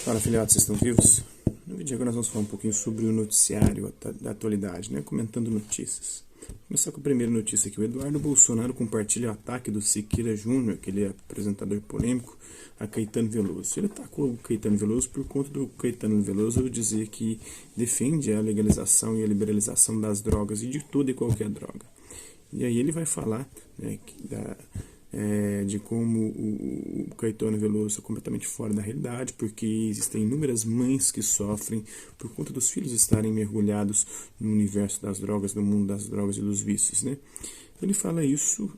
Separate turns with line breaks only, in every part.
Fala, filhotes, vocês estão vivos? No vídeo agora nós vamos falar um pouquinho sobre o noticiário da atualidade, né? Comentando notícias. Vou começar com a primeira notícia aqui. O Eduardo Bolsonaro compartilha o ataque do Siqueira Júnior, que ele é apresentador polêmico, a Caetano Veloso. Ele atacou o Caetano Veloso por conta do Caetano Veloso dizer que defende a legalização e a liberalização das drogas e de toda e qualquer droga. E aí ele vai falar, né, de como o Caetano Veloso é completamente fora da realidade, porque existem inúmeras mães que sofrem por conta dos filhos estarem mergulhados no universo das drogas, no mundo das drogas e dos vícios, né? Ele fala isso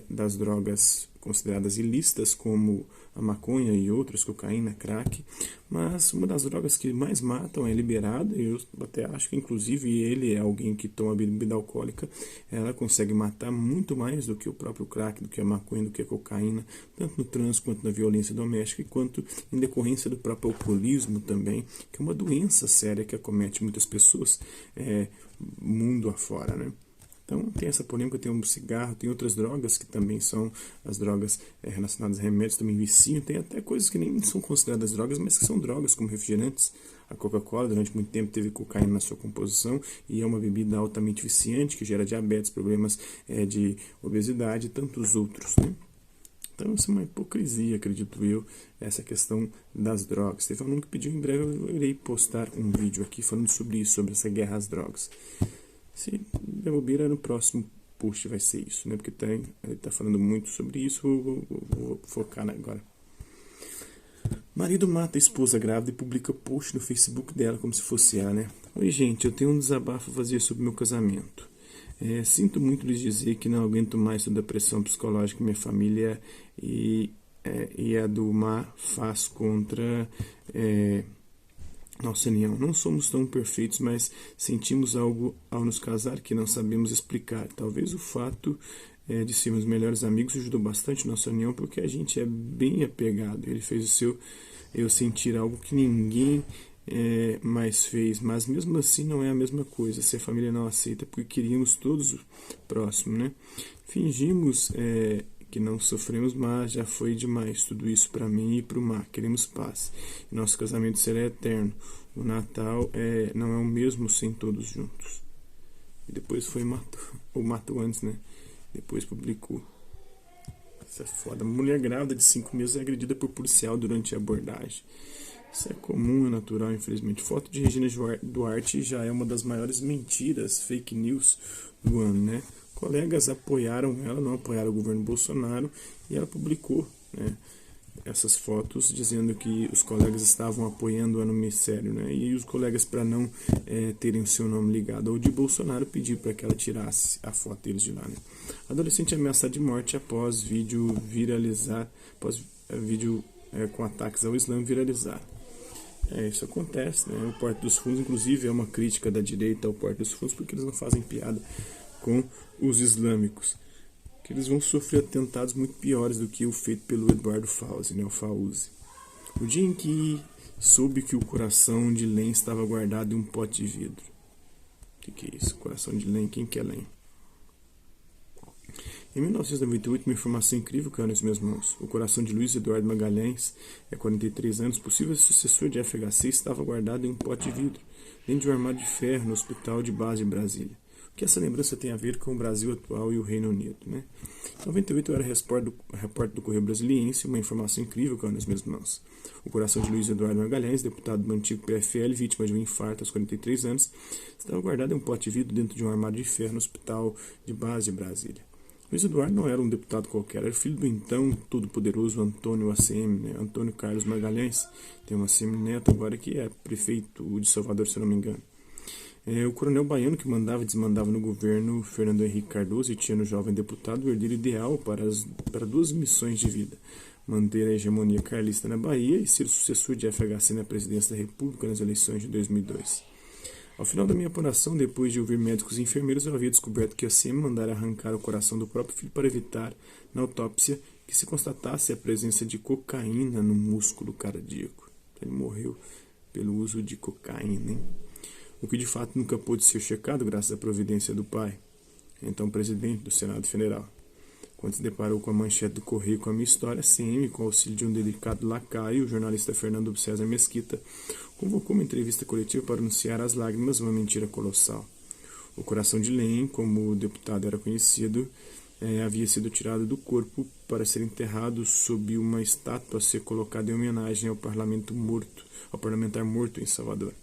das drogas consideradas ilícitas, como a maconha e outras, cocaína, crack, mas uma das drogas que mais matam é liberada, e eu até acho que inclusive ele é alguém que toma bebida alcoólica, ela consegue matar muito mais do que o próprio crack, do que a maconha, do que a cocaína, tanto no trânsito quanto na violência doméstica, quanto em decorrência do próprio alcoolismo também, que é uma doença séria que acomete muitas pessoas mundo afora, né? Então tem essa polêmica, tem um cigarro, tem outras drogas que também são as drogas relacionadas a remédios, também viciam, tem até coisas que nem são consideradas drogas, mas que são drogas, como refrigerantes. A Coca-Cola durante muito tempo teve cocaína na sua composição e é uma bebida altamente viciante que gera diabetes, problemas de obesidade e tantos outros, né? Então isso é uma hipocrisia, acredito eu, essa questão das drogas. Teve um aluno que pediu, em breve eu irei postar um vídeo aqui falando sobre isso, sobre essa guerra às drogas. Se der bobeira, no próximo post vai ser isso, né? Porque ele está falando muito sobre isso, vou focar agora. Marido mata a esposa grávida e publica post no Facebook dela como se fosse ela, né? Oi, gente, eu tenho um desabafo a fazer sobre meu casamento. Sinto muito lhes dizer que não aguento mais toda a pressão psicológica que minha família e a do Mar faz contra nossa união. Não somos tão perfeitos, mas sentimos algo ao nos casar que não sabemos explicar. Talvez o fato de sermos melhores amigos ajudou bastante nossa união, porque a gente é bem apegado. Ele fez eu sentir algo que ninguém mais fez, mas mesmo assim não é a mesma coisa. Se a família não aceita, porque queríamos todos próximo, né? Fingimos que não sofremos, mas já foi demais tudo isso para mim e para o Mar. Queremos paz. Nosso casamento será eterno. O Natal não é o mesmo sem todos juntos. E depois foi matou antes, né? Depois publicou. Isso é foda. Mulher grávida de 5 meses é agredida por policial durante a abordagem. Isso é comum, é natural, infelizmente. Foto de Regina Duarte já é uma das maiores mentiras, fake news do ano, né? Colegas apoiaram ela, não apoiaram o governo Bolsonaro, e ela publicou, né, essas fotos dizendo que os colegas estavam apoiando-a no mistério, né? E os colegas, para não terem o seu nome ligado ao de Bolsonaro, pediram para que ela tirasse a foto deles de lá, né? Adolescente ameaçado de morte após vídeo viralizar, vídeo com ataques ao Islã viralizar. Isso acontece, né? O Porta dos Fundos, inclusive, é uma crítica da direita ao Porta dos Fundos, porque eles não fazem piada com os islâmicos, que eles vão sofrer atentados muito piores do que o feito pelo Eduardo Fauzi, né, o Fauzi. O dia em que soube que o coração de Len estava guardado em um pote de vidro. O que é isso? Coração de Len? Quem que é Len? Em 1998, uma informação incrível caiu nas minhas mãos. O coração de Luiz Eduardo Magalhães, 43 anos, possível sucessor de FHC, estava guardado em um pote de vidro, dentro de um armário de ferro no Hospital de Base de Brasília. O que essa lembrança tem a ver com o Brasil atual e o Reino Unido, né? Em 98 eu era repórter do Correio Brasiliense, uma informação incrível caiu nas minhas mãos. O coração de Luiz Eduardo Magalhães, deputado do antigo PFL, vítima de um infarto aos 43 anos, estava guardado em um pote de vidro dentro de um armário de ferro no Hospital de Base de Brasília. Luiz Eduardo não era um deputado qualquer, era filho do então todo-poderoso Antônio ACM, né? Antônio Carlos Magalhães, tem um ACM neto agora que é prefeito de Salvador, se eu não me engano. O coronel baiano que mandava e desmandava no governo Fernando Henrique Cardoso e tinha no jovem deputado o herdeiro ideal para duas missões de vida: manter a hegemonia carlista na Bahia e ser o sucessor de FHC na presidência da República nas eleições de 2002. Ao final da minha apuração, depois de ouvir médicos e enfermeiros, eu havia descoberto que a CM mandara arrancar o coração do próprio filho para evitar, na autópsia, que se constatasse a presença de cocaína no músculo cardíaco. Ele morreu pelo uso de cocaína, hein? O que de fato nunca pôde ser checado graças à providência do pai, então presidente do Senado Federal. Quando se deparou com a manchete do Correio com a minha história, a CM, com o auxílio de um delicado lacaio, o jornalista Fernando César Mesquita, convocou uma entrevista coletiva para anunciar às lágrimas uma mentira colossal. O coração de Lenin, como o deputado era conhecido, havia sido tirado do corpo para ser enterrado sob uma estátua a ser colocada em homenagem ao parlamentar morto em Salvador.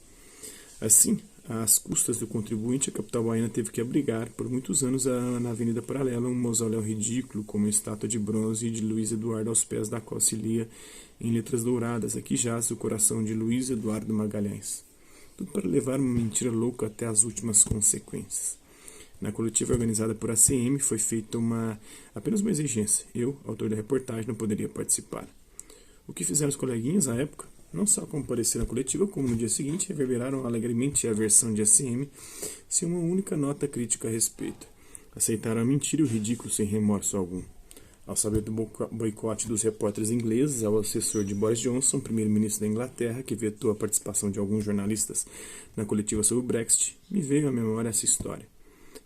Assim, às custas do contribuinte, a capital baiana teve que abrigar por muitos anos na Avenida Paralela um mausoléu ridículo com uma estátua de bronze de Luiz Eduardo aos pés da qual se lia em letras douradas: aqui jaz o coração de Luiz Eduardo Magalhães. Tudo para levar uma mentira louca até as últimas consequências. Na coletiva organizada por ACM foi feita apenas uma exigência. Eu, autor da reportagem, não poderia participar. O que fizeram os coleguinhas à época? Não só comparecer na coletiva, como no dia seguinte reverberaram alegremente a versão de ACM sem uma única nota crítica a respeito. Aceitaram a mentira e o ridículo sem remorso algum. Ao saber do boicote dos repórteres ingleses ao assessor de Boris Johnson, primeiro-ministro da Inglaterra, que vetou a participação de alguns jornalistas na coletiva sobre o Brexit, me veio à memória essa história.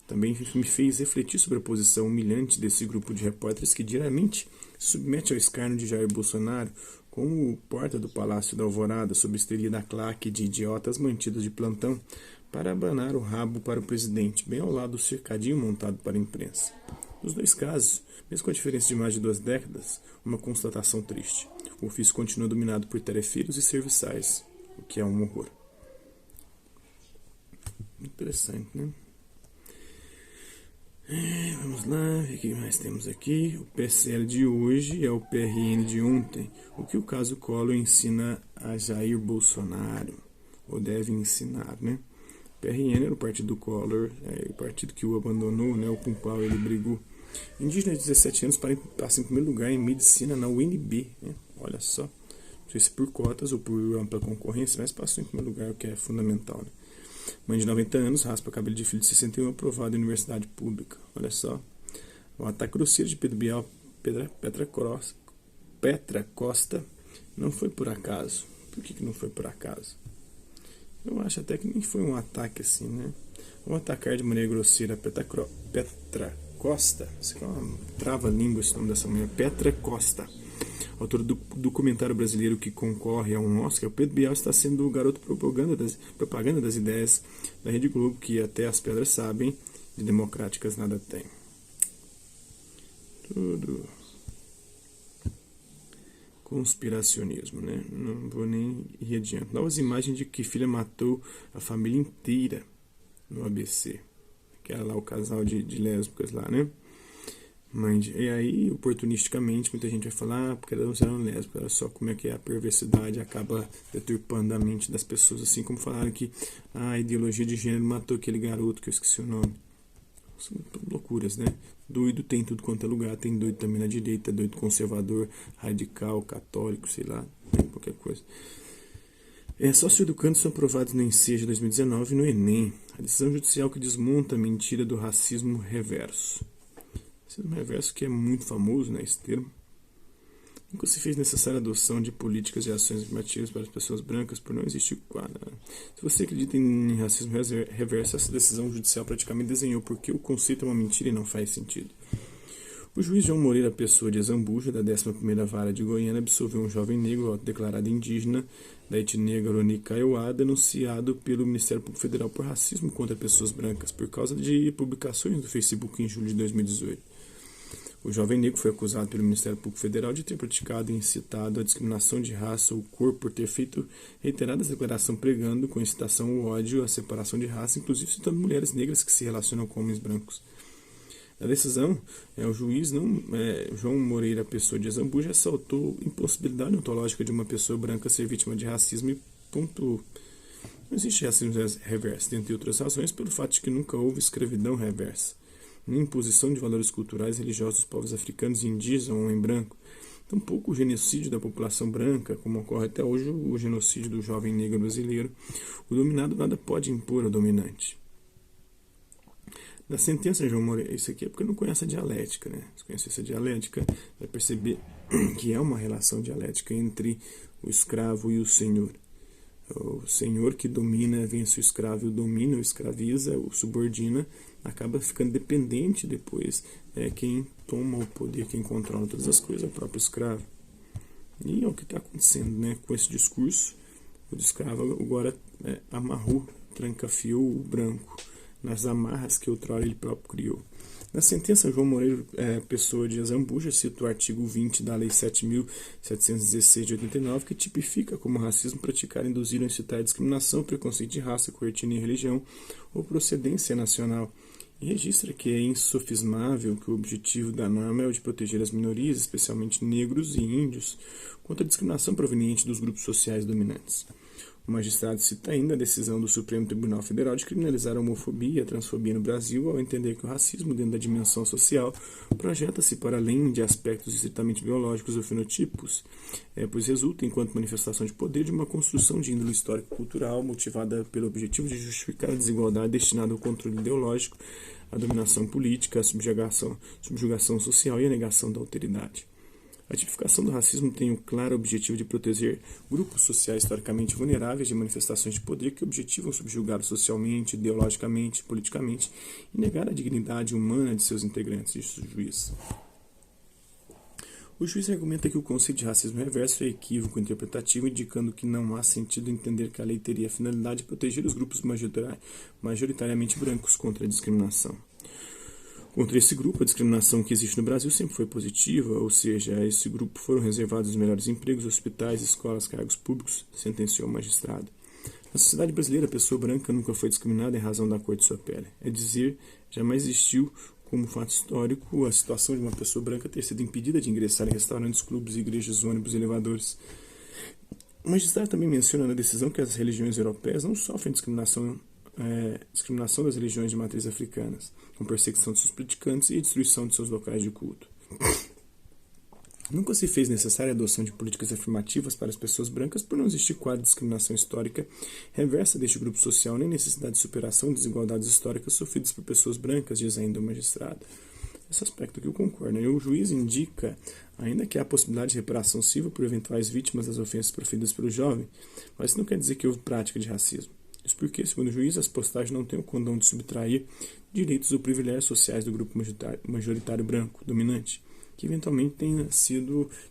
Também me fez refletir sobre a posição humilhante desse grupo de repórteres que diariamente se submete ao escárnio de Jair Bolsonaro, como o porta do Palácio da Alvorada, sob histeria da claque de idiotas mantidos de plantão, para abanar o rabo para o presidente, bem ao lado do cercadinho montado para a imprensa. Nos dois casos, mesmo com a diferença de mais de 2 décadas, uma constatação triste. O ofício continua dominado por tarefeiros e serviçais, o que é um horror. Interessante, né? Vamos lá, ver o que mais temos aqui. O PSL de hoje é o PRN de ontem. O que o caso Collor ensina a Jair Bolsonaro? Ou deve ensinar, né? O PRN era o partido do Collor, o partido que o abandonou, né, com o qual ele brigou. Indígena de 17 anos passa em primeiro lugar em medicina na UNB, né? Olha só. Não sei se por cotas ou por ampla concorrência, mas passou em primeiro lugar, o que é fundamental, né? Mãe de 90 anos, raspa cabelo de filho de 61, aprovado em universidade pública. Olha só. O ataque grosseiro de Pedro Bial, Petra Costa, não foi por acaso. Por que não foi por acaso? Eu acho até que nem foi um ataque assim, né? Um atacar de maneira grosseira Petra Costa, isso aqui é uma trava-língua esse nome dessa mulher, Petra Costa. Autor do documentário brasileiro que concorre a um Oscar, o Pedro Bial está sendo o garoto propaganda das ideias da Rede Globo, que até as pedras sabem, de democráticas nada tem. Tudo conspiracionismo, né? Não vou nem ir adiante. Novas imagens de que filha matou a família inteira no ABC. Que era lá o casal de lésbicas lá, né? E aí, oportunisticamente, muita gente vai falar, porque elas eram lésbicas, olha só como é que a perversidade acaba deturpando a mente das pessoas, assim como falaram que a ideologia de gênero matou aquele garoto, que eu esqueci o nome. São loucuras, né? Doido tem tudo quanto é lugar, tem doido também na direita, doido conservador, radical, católico, sei lá, tem qualquer coisa. Socioeducandos são aprovados no Enseja 2019 e no Enem, a decisão judicial que desmonta a mentira do racismo reverso. Racismo reverso que é muito famoso, né, esse termo. Nunca se fez necessária a adoção de políticas e ações afirmativas para as pessoas brancas por não existir quadro. Se você acredita em racismo reverso, essa decisão judicial praticamente desenhou porque o conceito é uma mentira e não faz sentido. O juiz João Moreira Pessoa de Azambuja, da 11ª Vara de Goiânia, absolveu um jovem negro autodeclarado indígena da etnia Guarani Kaiowá, denunciado pelo Ministério Público Federal por racismo contra pessoas brancas, por causa de publicações do Facebook em julho de 2018. O jovem negro foi acusado pelo Ministério Público Federal de ter praticado e incitado a discriminação de raça ou cor por ter feito reiteradas declarações pregando com incitação ao ódio, a separação de raça, inclusive citando mulheres negras que se relacionam com homens brancos. Na decisão, o juiz João Moreira Pessoa de Azambuja ressaltou a impossibilidade ontológica de uma pessoa branca ser vítima de racismo e pontuou. Não existe racismo reverso, dentre outras razões, pelo fato de que nunca houve escravidão reversa, nem imposição de valores culturais e religiosos dos povos africanos e indígenas ao homem branco, tampouco o genocídio da população branca, como ocorre até hoje o genocídio do jovem negro brasileiro. O dominado nada pode impor ao dominante. Na sentença, João Moreira, isso aqui é porque não conhece a dialética, né? Se conhecesse a dialética, vai perceber que é uma relação dialética entre o escravo e o senhor. O senhor que domina vence o escravo, o domina, o escraviza, o subordina, acaba ficando dependente depois é quem toma o poder, quem controla todas as coisas, é o próprio escravo. E é o que está acontecendo, né? Com esse discurso, o escravo agora amarrou, trancafiou o branco nas amarras que outrora ele próprio criou. Na sentença, João Moreira Pessoa de Azambuja cita o artigo 20 da Lei 7.716 de 89, que tipifica como racismo praticar, induzir ou incitar discriminação, preconceito de raça, cor, etnia, religião ou procedência nacional. E registra que é insofismável que o objetivo da norma é o de proteger as minorias, especialmente negros e índios, contra a discriminação proveniente dos grupos sociais dominantes. O magistrado cita ainda a decisão do Supremo Tribunal Federal de criminalizar a homofobia e a transfobia no Brasil, ao entender que o racismo, dentro da dimensão social, projeta-se para além de aspectos estritamente biológicos ou fenotipos, pois resulta, enquanto manifestação de poder, de uma construção de índole histórico-cultural motivada pelo objetivo de justificar a desigualdade destinada ao controle ideológico, à dominação política, à subjugação social e à negação da alteridade. A tipificação do racismo tem o claro objetivo de proteger grupos sociais historicamente vulneráveis de manifestações de poder que objetivam subjugá-los socialmente, ideologicamente, politicamente e negar a dignidade humana de seus integrantes, disse o juiz. O juiz argumenta que o conceito de racismo reverso é equívoco interpretativo, indicando que não há sentido entender que a lei teria a finalidade de proteger os grupos majoritariamente brancos contra a discriminação. Contra esse grupo, a discriminação que existe no Brasil sempre foi positiva, ou seja, a esse grupo foram reservados os melhores empregos, hospitais, escolas, cargos públicos, sentenciou o magistrado. Na sociedade brasileira, a pessoa branca nunca foi discriminada em razão da cor de sua pele. É dizer, jamais existiu como fato histórico a situação de uma pessoa branca ter sido impedida de ingressar em restaurantes, clubes, igrejas, ônibus e elevadores. O magistrado também menciona na decisão que as religiões europeias não sofrem discriminação das religiões de matriz africanas, com perseguição de seus praticantes e destruição de seus locais de culto. Nunca se fez necessária a adoção de políticas afirmativas para as pessoas brancas por não existir quadro de discriminação histórica reversa deste grupo social, nem necessidade de superação de desigualdades históricas sofridas por pessoas brancas, diz ainda o magistrado. Esse aspecto que eu concordo. E o juiz indica ainda que há possibilidade de reparação civil por eventuais vítimas das ofensas proferidas pelo jovem, mas isso não quer dizer que houve prática de racismo. Isso porque, segundo o juiz, as postagens não têm o condão de subtrair direitos ou privilégios sociais do grupo majoritário branco, dominante, que eventualmente tenha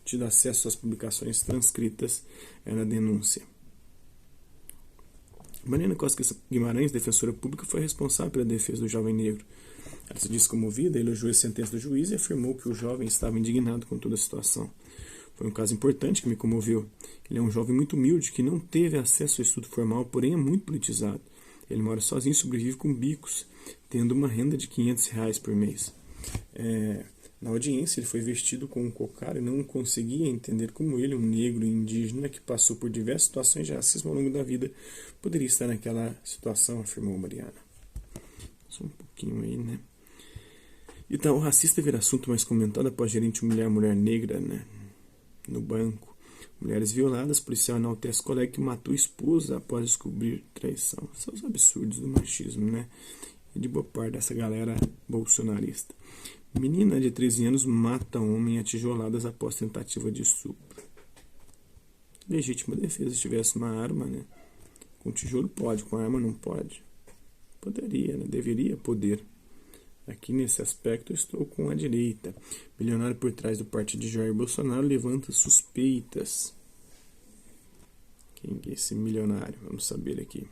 tido acesso às publicações transcritas na denúncia. Mariana Costa Guimarães, defensora pública, foi responsável pela defesa do jovem negro. Ela se disse comovida, elogiou a sentença do juiz e afirmou que o jovem estava indignado com toda a situação. Foi um caso importante que me comoveu. Ele é um jovem muito humilde, que não teve acesso ao estudo formal, porém é muito politizado. Ele mora sozinho e sobrevive com bicos, tendo uma renda de R$500 por mês. Na audiência, ele foi vestido com um cocar e não conseguia entender como ele, um negro indígena que passou por diversas situações de racismo ao longo da vida, poderia estar naquela situação, afirmou Mariana. Só um pouquinho aí, né? Então, o racista vira assunto mais comentado após gerente humilhar mulher negra, né? No banco. Mulheres violadas, policial enaltece colega que matou esposa após descobrir traição. São os absurdos do machismo, né? E de boa parte dessa galera bolsonarista. Menina de 13 anos mata homem a tijoladas após tentativa de estupro. Legítima defesa. Se tivesse uma arma, né? Com tijolo pode, com arma não pode. Poderia, né? Deveria poder. Aqui nesse aspecto eu estou com a direita. Milionário por trás do partido de Jair Bolsonaro levanta suspeitas. Quem é esse milionário? Vamos saber aqui.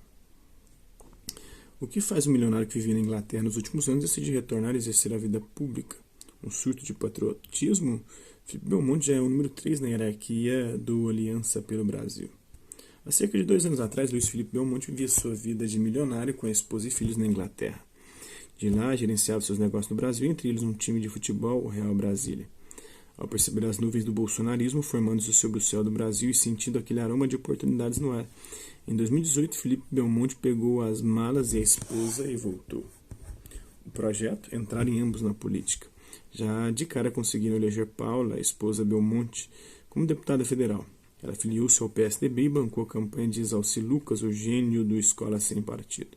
O que faz um milionário que vivia na Inglaterra nos últimos anos decidir retornar e exercer a vida pública? Um surto de patriotismo? Felipe Belmonte já é o número 3 na hierarquia do Aliança pelo Brasil. Há cerca de 2 anos atrás, Luiz Felipe Belmonte vivia sua vida de milionário com a esposa e filhos na Inglaterra. De lá, gerenciava seus negócios no Brasil, entre eles um time de futebol, o Real Brasília. Ao perceber as nuvens do bolsonarismo formando-se sobre o céu do Brasil e sentindo aquele aroma de oportunidades no ar, em 2018, Felipe Belmonte pegou as malas e a esposa e voltou. O projeto? Entrarem ambos na política. Já de cara conseguiram eleger Paula, a esposa Belmonte, como deputada federal. Ela filiou-se ao PSDB e bancou a campanha de Isalci Lucas, o gênio do Escola Sem Partido.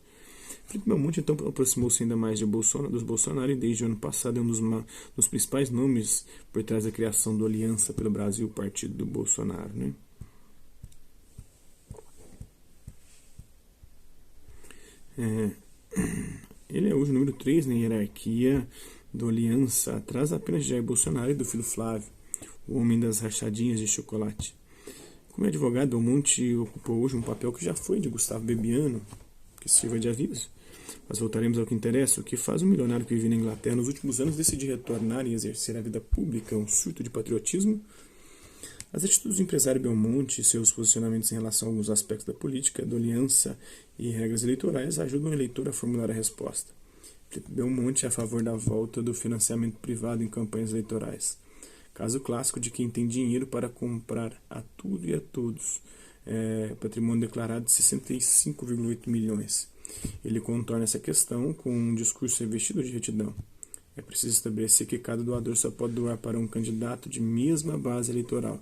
Felipe Belmonte então aproximou-se ainda mais dos Bolsonaro e desde o ano passado é um dos principais nomes por trás da criação do Aliança pelo Brasil, o partido do Bolsonaro, né? Ele é hoje o número 3 na hierarquia do Aliança, atrás apenas de Jair Bolsonaro e do filho Flávio, o homem das rachadinhas de chocolate. Como advogado, Belmonte ocupou hoje um papel que já foi de Gustavo Bebiano, que sirva de aviso. Mas voltaremos ao que interessa. O que faz um milionário que vive na Inglaterra nos últimos anos decidir retornar e exercer a vida pública, um surto de patriotismo? As atitudes do empresário Belmonte e seus posicionamentos em relação a alguns aspectos da política, da aliança e regras eleitorais ajudam o eleitor a formular a resposta. Belmonte é a favor da volta do financiamento privado em campanhas eleitorais. Caso clássico de quem tem dinheiro para comprar a tudo e a todos. Patrimônio declarado de 65,8 milhões. Ele contorna essa questão com um discurso revestido de retidão. É preciso estabelecer que cada doador só pode doar para um candidato de mesma base eleitoral.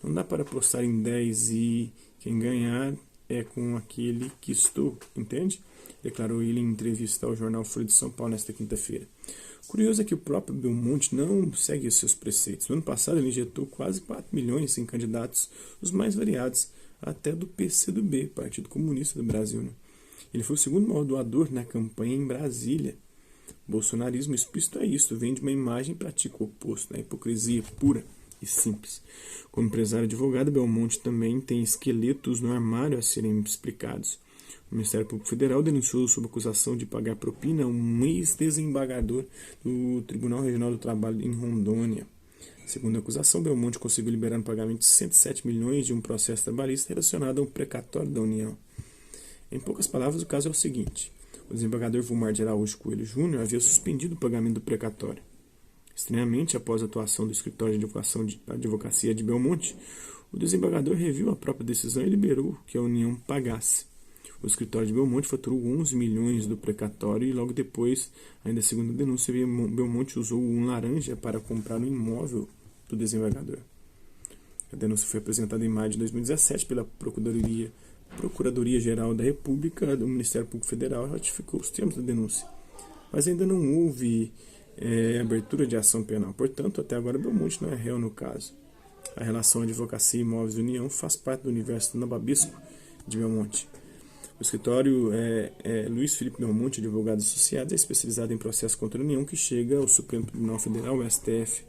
Não dá para apostar em 10 e quem ganhar é com aquele que estou, entende? Declarou ele em entrevista ao jornal Folha de São Paulo nesta quinta-feira. Curioso é que o próprio Belmonte não segue os seus preceitos. No ano passado ele injetou quase 4 milhões em candidatos, os mais variados, até do PCdoB, Partido Comunista do Brasil. Né? Ele foi o segundo maior doador na campanha em Brasília. Bolsonarismo explícito é isto, vem de uma imagem e pratica o oposto, a hipocrisia pura e simples. Como empresário e advogado, Belmonte também tem esqueletos no armário a serem explicados. O Ministério Público Federal denunciou sob acusação de pagar propina a um ex-desembargador do Tribunal Regional do Trabalho em Rondônia. Segundo a acusação, Belmonte conseguiu liberar um pagamento de 107 milhões de um processo trabalhista relacionado a um precatório da União. Em poucas palavras, o caso é o seguinte. O desembargador Vilmar de Araújo Coelho Júnior havia suspendido o pagamento do precatório. Estranhamente, após a atuação do escritório de advocacia de Belmonte, o desembargador reviu a própria decisão e liberou que a União pagasse. O escritório de Belmonte faturou 11 milhões do precatório e logo depois, ainda segundo a denúncia, Belmonte usou um laranja para comprar um imóvel do desembargador. A denúncia foi apresentada em maio de 2017 pela Procuradoria-Geral da República do Ministério Público Federal e ratificou os termos da denúncia. Mas ainda não houve abertura de ação penal. Portanto, até agora Belmonte não é réu no caso. A relação Advocacia e Imóveis União faz parte do universo nababesco de Belmonte. O escritório Luiz Felipe Belmonte, Advogados Associados, é especializado em processo contra a União que chega ao Supremo Tribunal Federal, o STF.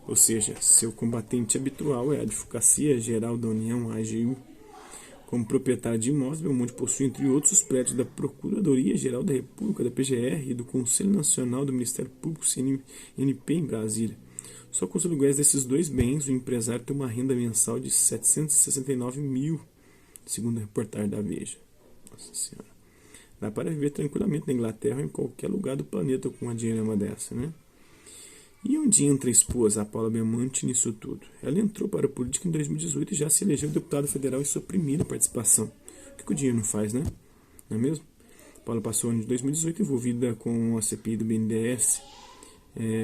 Ou seja, seu combatente habitual é a Advocacia Geral da União, a AGU. Como proprietário de imóveis, Belmonte possui, entre outros, os prédios da Procuradoria-Geral da República, da PGR e do Conselho Nacional do Ministério Público, CNP, em Brasília. Só com os aluguéis desses dois bens, o empresário tem uma renda mensal de 769 mil, segundo a reportagem da Veja. Nossa Senhora. Dá para viver tranquilamente na Inglaterra ou em qualquer lugar do planeta com uma dinheirama dessa, né? E onde entra a esposa, a Paula Belmonte, nisso tudo? Ela entrou para a política em 2018 e já se elegeu deputada federal em sua primeira participação. O que o dinheiro não faz, né? Não é mesmo? Paula passou o ano de 2018 envolvida com a CPI do BNDES.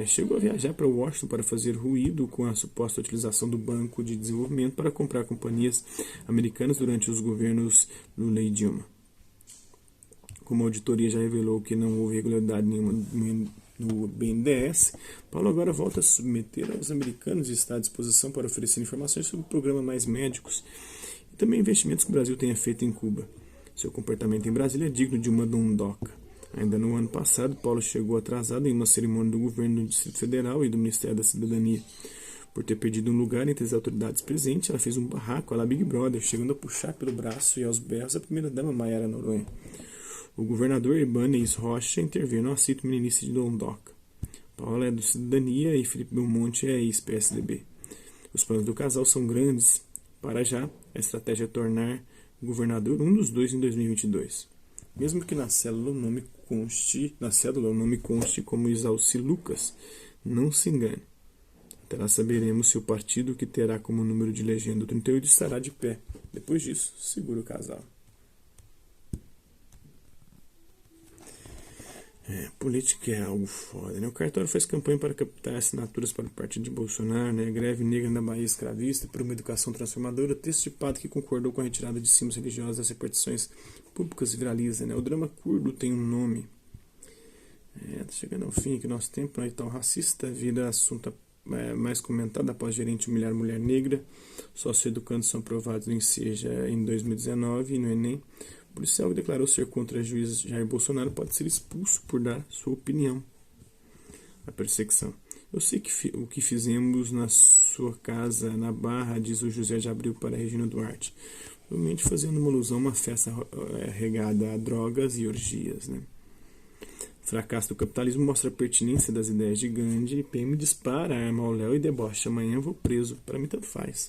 Chegou a viajar para Washington para fazer ruído com a suposta utilização do Banco de Desenvolvimento para comprar companhias americanas durante os governos Lula e Dilma. Como a auditoria já revelou que não houve irregularidade nenhuma no BNDES, Paulo agora volta a submeter aos americanos e está à disposição para oferecer informações sobre o programa Mais Médicos e também investimentos que o Brasil tenha feito em Cuba. Seu comportamento em Brasília é digno de uma dondoca. Ainda no ano passado, Paulo chegou atrasado em uma cerimônia do governo do Distrito Federal e do Ministério da Cidadania. Por ter perdido um lugar entre as autoridades presentes, ela fez um barraco à la Big Brother, chegando a puxar pelo braço e aos berros a primeira-dama Maiara Noronha. O governador Ibanez Rocha interveio, não aceita o meninice de dondoca. Paula é do Cidadania e Felipe Belmonte é ex-PSDB. Os planos do casal são grandes. Para já, a estratégia é tornar o governador um dos dois em 2022. Mesmo que na cédula o nome conste como Isalci Lucas, não se engane. Até lá saberemos se o partido que terá como número de legenda o 38 estará de pé. Depois disso, segura o casal. Política é algo foda, né? O cartório faz campanha para captar assinaturas para o partido de Bolsonaro, né? Greve negra na Bahia escravista por uma educação transformadora. Texto de padre que concordou com a retirada de símbolos religiosos das repartições públicas viraliza, né? O drama curdo tem um nome. Tá chegando ao fim aqui nosso tempo, né? Então, racista vira assunto mais comentado após gerente humilhar mulher negra. Sócio-educandos são aprovados no Enseja em 2019 e no Enem. O policial que declarou ser contra o juiz Jair Bolsonaro pode ser expulso por dar sua opinião. a perseguição. Eu sei que o que fizemos na sua casa, na Barra, diz o José de Abreu para a Regina Duarte. Provavelmente fazendo uma alusão a uma festa regada a drogas e orgias, né? Fracasso do capitalismo mostra a pertinência das ideias de Gandhi. PM dispara a arma ao Léo e debocha. Amanhã eu vou preso. Para mim tanto faz.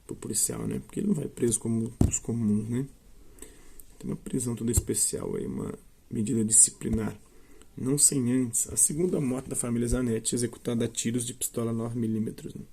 Pro policial, né? Porque ele não vai preso como os comuns, né? Tem uma prisão toda especial aí, uma medida disciplinar. Não sem antes a segunda morte da família Zanetti, executada a tiros de pistola 9mm. Né?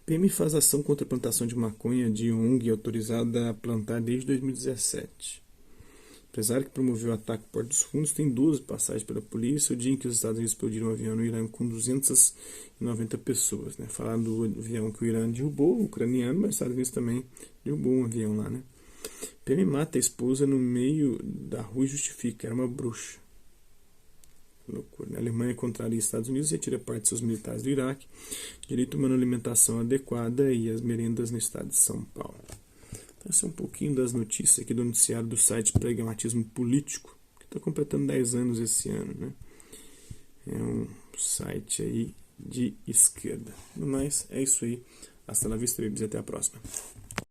PM faz ação contra a plantação de maconha de ONG autorizada a plantar desde 2017. O empresário que promoveu o ataque ao Porto dos Fundos tem 12 passagens pela polícia. O dia em que os Estados Unidos explodiram um avião no Irã com 290 pessoas. Né? Falaram do avião que o Irã derrubou, o ucraniano, mas os Estados Unidos também derrubou um avião lá. Né? PM mata a esposa no meio da rua e justifica, era uma bruxa. Loucura, né? A Alemanha contraria os Estados Unidos e retira parte de seus militares do Iraque. Direito humano à alimentação adequada e as merendas no estado de São Paulo. Esse é um pouquinho das notícias aqui do noticiário do site Pragmatismo Político, que está completando 10 anos esse ano, né? É um site aí de esquerda. No mais, é isso aí. Hasta la vista, babies, e até a próxima.